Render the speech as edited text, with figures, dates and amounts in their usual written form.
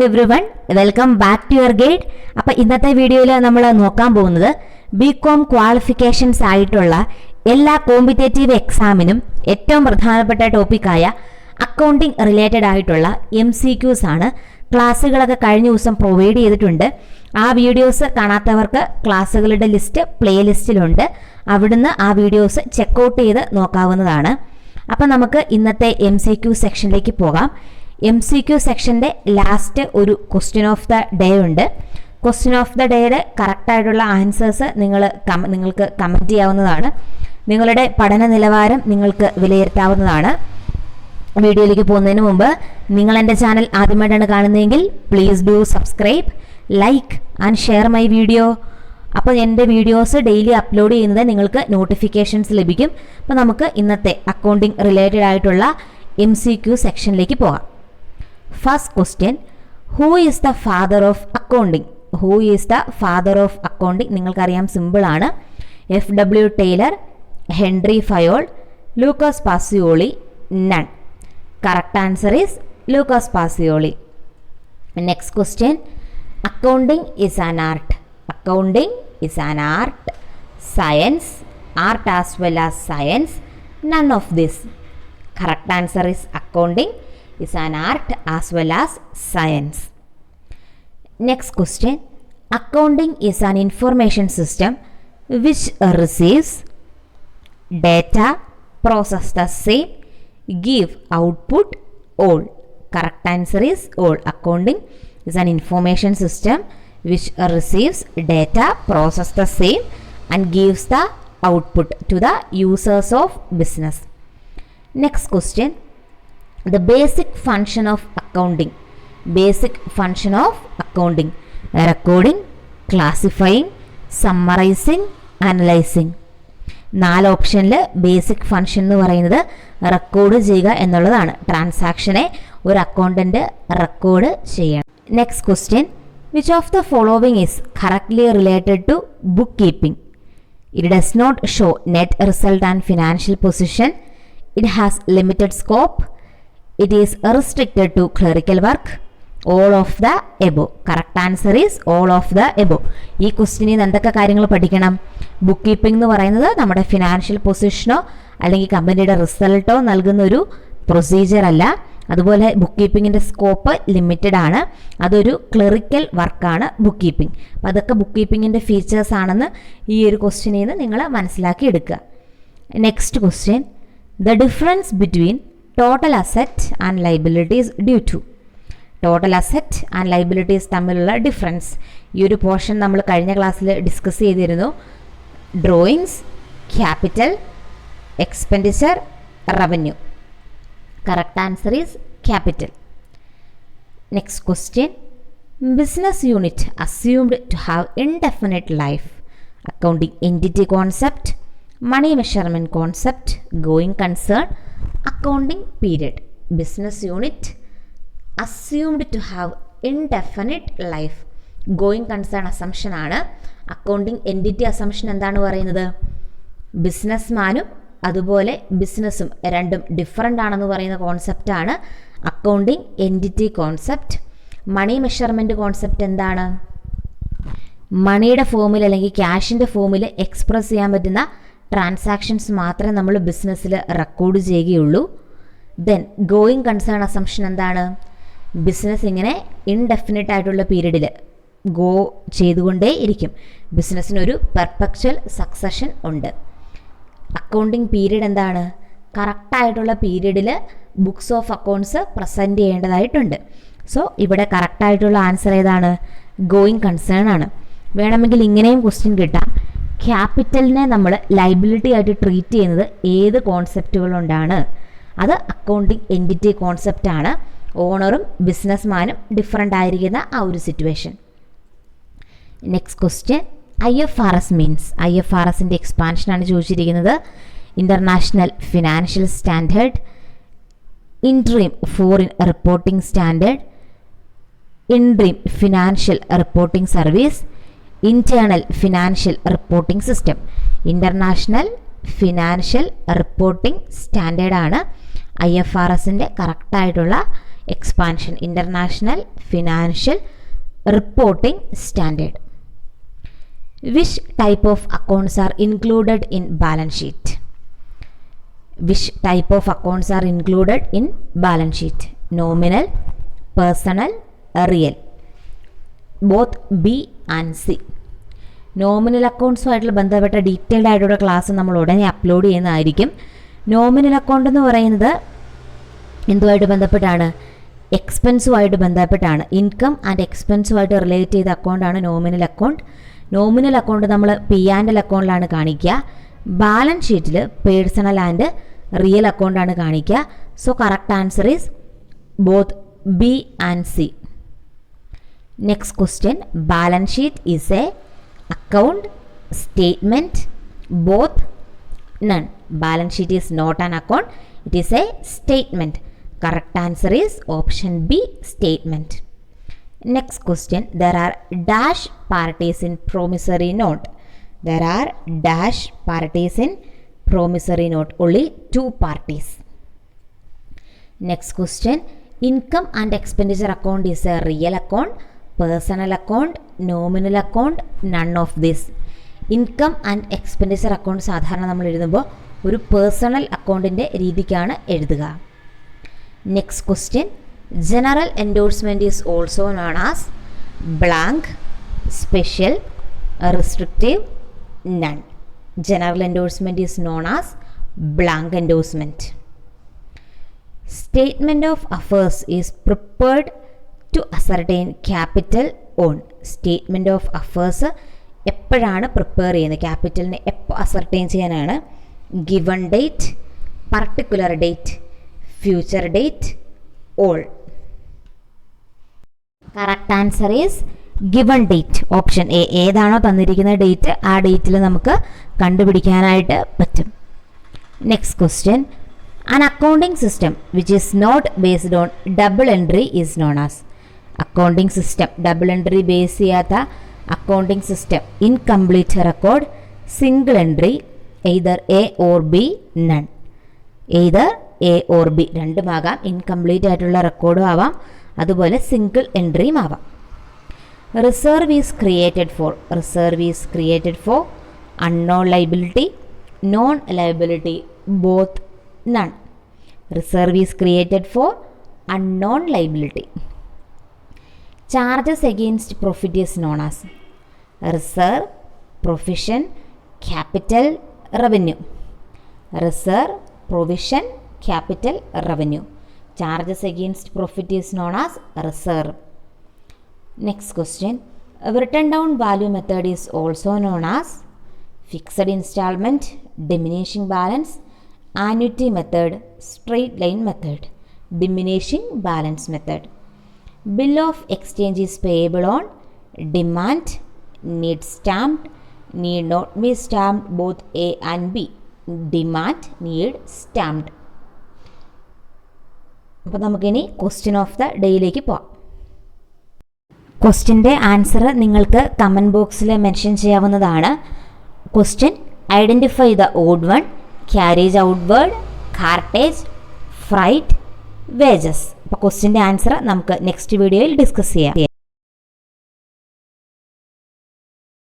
Everyone welcome back to your guide. അപ്പോൾ ഇന്നത്തെ വീഡിയോയിൽ നമ്മൾ നോക്കാൻ പോകുന്നത് ബികോം ക്വാളിഫിക്കേഷൻസ് ആയിട്ടുള്ള എല്ലാ കോമ്പറ്റേറ്റീവ് എക്സാമിനും ഏറ്റവും പ്രധാനപ്പെട്ട ടോപ്പിക്കായ അക്കൗണ്ടിങ് റിലേറ്റഡ് ആയിട്ടുള്ള MCQs ആണ്. ക്ലാസ്സുകളൊക്കെ കഴിഞ്ഞ ദിവസം പ്രൊവൈഡ് ചെയ്തിട്ടുണ്ട്. ആ വീഡിയോസ് കാണാത്തവർക്ക് ക്ലാസ്സുകളുടെ ലിസ്റ്റ് പ്ലേലിസ്റ്റിലുണ്ട്. അവിടുന്ന് ആ വീഡിയോസ് ചെക്കൗട്ട് ചെയ്ത് നോക്കാവുന്നതാണ്. അപ്പം നമുക്ക് ഇന്നത്തെ MCQ സെക്ഷനിലേക്ക് പോകാം. MCQ സെക്ഷൻ്റെ ലാസ്റ്റ് ഒരു ക്വസ്റ്റ്യൻ ഓഫ് ദ ഡേ ഉണ്ട്. ക്വസ്റ്റ്യൻ ഓഫ് ദ ഡേയുടെ കറക്റ്റായിട്ടുള്ള ആൻസേഴ്സ് നിങ്ങൾക്ക് കമൻറ്റ് ചെയ്യാവുന്നതാണ്. നിങ്ങളുടെ പഠന നിലവാരം നിങ്ങൾക്ക് വിലയിരുത്താവുന്നതാണ്. വീഡിയോയിലേക്ക് പോകുന്നതിന് മുമ്പ് നിങ്ങൾ എൻ്റെ ചാനൽ ആദ്യമായിട്ടാണ് കാണുന്നതെങ്കിൽ please do subscribe, like and share my video. അപ്പോൾ എൻ്റെ വീഡിയോസ് ഡെയിലി അപ്ലോഡ് ചെയ്യുന്നത് നിങ്ങൾക്ക് നോട്ടിഫിക്കേഷൻസ് ലഭിക്കും. അപ്പോൾ നമുക്ക് ഇന്നത്തെ അക്കൗണ്ടിങ് റിലേറ്റഡ് ആയിട്ടുള്ള MCQ സെക്ഷനിലേക്ക് പോകാം. First question, who is the father of accounting? Who is the father of accounting? നിങ്ങൾക്കറിയാം, സിമ്പിളാണ്. FW Taylor, Henry Fayol, Lucas Pacioli, none. Correct answer is Lucas Pacioli. Next question, accounting is an art. Accounting is an art, science, art as well as science, none of this. Correct answer is accounting is an art as well as science. Next question, accounting is an information system which receives data, process the same, give output, all. Correct answer is all. Accounting is an information system which receives data, process the same and gives the output to the users of business. Next question, the basic function of accounting. Basic function of accounting: recording, classifying, summarizing, analyzing. 4 ഓപ്ഷനിൽ basic function എന്ന് പറയുന്നത് record ചെയ്യുക എന്നുള്ളതാണ്. ട്രാൻസാക്ഷനെ ഒരു accountant record ചെയ്യണം. Next question, which of the following is correctly related to bookkeeping? It does not show net result and financial position. It has limited scope. It is restricted to clerical work. All of the above. Correct answer is all of the above. ഈ ക്വസ്റ്റ്യനിൽ നിന്ന് എന്തൊക്കെ കാര്യങ്ങൾ പഠിക്കണം? Book keeping എന്ന് പറയുന്നത് നമ്മുടെ financial പൊസിഷനോ അല്ലെങ്കിൽ കമ്പനിയുടെ റിസൾട്ടോ നൽകുന്ന ഒരു പ്രൊസീജിയർ അല്ല. അതുപോലെ ബുക്ക് കീപ്പിങ്ങിൻ്റെ സ്കോപ്പ് ലിമിറ്റഡ് ആണ്. അതൊരു ക്ലറിക്കൽ വർക്കാണ് ബുക്ക് കീപ്പിംഗ്. അപ്പോൾ അതൊക്കെ ബുക്ക് കീപ്പിങ്ങിൻ്റെ ഫീച്ചേഴ്സ് ആണെന്ന് ഈ ഒരു ക്വസ്റ്റ്യനിൽ നിന്ന് നിങ്ങൾ മനസ്സിലാക്കി എടുക്കുക. Next question, the difference between total asset and liabilities due to. Total asset and liabilities തമ്മിലുള്ള ഡിഫറൻസ് ഈ ഒരു പോർഷൻ നമ്മൾ കഴിഞ്ഞ ക്ലാസ്സിൽ ഡിസ്കസ് ചെയ്തിരുന്നു. Drawings, capital, expenditure, revenue. Correct answer is capital. Next question, business unit assumed to have indefinite life. Accounting entity concept, money measurement concept, going concern, accounting period. Business unit assumed to have indefinite life. Going concern assumption ആണ്. Accounting entity assumption എന്താണ് പറയുന്നത്? ബിസിനസ്മാനും അതുപോലെ ബിസിനസ്സും രണ്ടും different ആണെന്ന് പറയുന്ന കോൺസെപ്റ്റാണ് accounting entity concept. Money measurement concept എന്താണ്? മണിയുടെ ഫോമിൽ അല്ലെങ്കിൽ ക്യാഷിൻ്റെ ഫോമിൽ എക്സ്പ്രസ് ചെയ്യാൻ പറ്റുന്ന ട്രാൻസാക്ഷൻസ് മാത്രമേ നമ്മൾ ബിസിനസ്സിൽ റെക്കോർഡ് ചെയ്യുകയുള്ളൂ. ദെൻ ഗോയിങ് കൺസേൺ അസംഷൻ എന്താണ്? ബിസിനസ് ഇങ്ങനെ ഇൻഡെഫിനിറ്റ് ആയിട്ടുള്ള പീരീഡിൽ ഗോ ചെയ്തുകൊണ്ടേ ഇരിക്കും. ബിസിനസ്സിനൊരു പെർപെക്ച്വൽ സക്സഷൻ ഉണ്ട്. അക്കൗണ്ടിങ് പീരീഡ് എന്താണ്? കറക്റ്റായിട്ടുള്ള പീരീഡിൽ ബുക്സ് ഓഫ് അക്കൗണ്ട്സ് പ്രസൻറ്റ് ചെയ്യേണ്ടതായിട്ടുണ്ട്. സോ ഇവിടെ കറക്റ്റായിട്ടുള്ള ആൻസർ ഏതാണ്? ഗോയിങ് കൺസേൺ ആണ്. വേണമെങ്കിൽ ഇങ്ങനെയും ക്വസ്റ്റ്യൻ കിട്ടാം, ക്യാപിറ്റലിനെ നമ്മൾ ലൈബിലിറ്റി ആയിട്ട് ട്രീറ്റ് ചെയ്യുന്നത് ഏത് കോൺസെപ്റ്റുകൾ കൊണ്ടാണ്? അത് അക്കൗണ്ടിങ് എൻറ്റിറ്റി കോൺസെപ്റ്റാണ്. ഓണറും ബിസിനസ്മാനും ഡിഫറൻ്റ് ആയിരിക്കുന്ന ആ ഒരു situation. Next question, IFRS means. IFRSൻ്റെ എക്സ്പാൻഷനാണ് ചോദിച്ചിരിക്കുന്നത്. International financial standard, interim foreign reporting standard, interim financial reporting service, internal financial reporting system. International financial reporting സ്റ്റാൻഡേർഡാണ് IFRSൻ്റെ കറക്റ്റായിട്ടുള്ള expansion, international financial reporting standard. Which type of accounts are included in balance sheet? Which type of accounts are included in balance sheet? Nominal, personal, real. Both B and C. Nominal അക്കൗണ്ട്സുമായിട്ടുള്ള ബന്ധപ്പെട്ട detailed ആയിട്ടുള്ള class നമ്മൾ ഉടനെ upload ചെയ്യുന്നതായിരിക്കും. Nominal account എന്ന് പറയുന്നത് എന്തുമായിട്ട് ബന്ധപ്പെട്ടാണ്? എക്സ്പെൻസുമായിട്ട് ബന്ധപ്പെട്ടാണ്. ഇൻകം ആൻഡ് എക്സ്പെൻസുമായിട്ട് റിലേറ്റ് ചെയ്ത അക്കൗണ്ടാണ് നോമിനൽ അക്കൗണ്ട്. നോമിനൽ അക്കൗണ്ട് നമ്മൾ P&L അക്കൗണ്ടിലാണ് കാണിക്കുക. ബാലൻസ് ഷീറ്റിൽ പേഴ്സണൽ ആൻഡ് റിയൽ അക്കൗണ്ടാണ് കാണിക്കുക. So correct answer is both B and C. Next question, balance sheet is A account, statement, both, none. Balance sheet is not an account, it is a statement. Correct answer is option B, statement. Next question, there are dash parties in promissory note. There are dash parties in promissory note, only 2 parties. Next question, income and expenditure account is a real account, personal account, nominal account, none of this. Income and expenditure account സാധാരണ നമ്മൾ എഴുതുമ്പോൾ ഒരു personal അക്കൗണ്ടിൻ്റെ രീതിക്കാണ് എഴുതുക. Next question, general endorsement is also known as blank, special, restrictive, none. General endorsement is known as blank endorsement. Statement of affairs is prepared to ascertain capital on. Statement of affairs എപ്പോഴാണ് prepare ചെയ്യുന്നത്? ക്യാപിറ്റലിനെ എപ്പോൾ ascertain ചെയ്യാനാണ്? Given date, particular date, future date, all. Correct answer is given date, option A. ഏതാണോ തന്നിരിക്കുന്ന date ആ ഡേറ്റിൽ നമുക്ക് കണ്ടുപിടിക്കാനായിട്ട് പറ്റും. Next question, an accounting system which is not based on double entry is known as. Accounting system double entry base ചെയ്യാത്ത accounting system, incomplete record, single entry, either A or B, none. Either A or B രണ്ടുമാകാം. Incomplete ആയിട്ടുള്ള റെക്കോർഡും ആവാം, അതുപോലെ single എൻട്രിയും ആവാം. Reserve is created for. Reserve is created for unknown liability, known liability, both, none. Reserve is created for unknown liability. Charges against profit is known as reserve, provision, capital, revenue. Reserve, provision, capital, revenue. Charges against profit is known as reserve. Next question, a written down value method is also known as fixed installment, diminishing balance, annuity method, straight line method, diminishing balance method. Bill of exchange is payable on demand, need stamped, need not be stamped, both A and B. Demand, need stamped. അപ്പോൾ നമുക്കിനി question of the ഡേയിലേക്ക് പോവാം. ക്വസ്റ്റ്യൻ്റെ answer നിങ്ങൾക്ക് comment ബോക്സിൽ mention ചെയ്യാവുന്നതാണ്. Question, identify the odd one, carriage outward, cartage, freight, wages. അപ്പോൾ ക്വസ്റ്റ്യൻ്റെ answer നമുക്ക് next വീഡിയോയിൽ discuss ചെയ്യാം.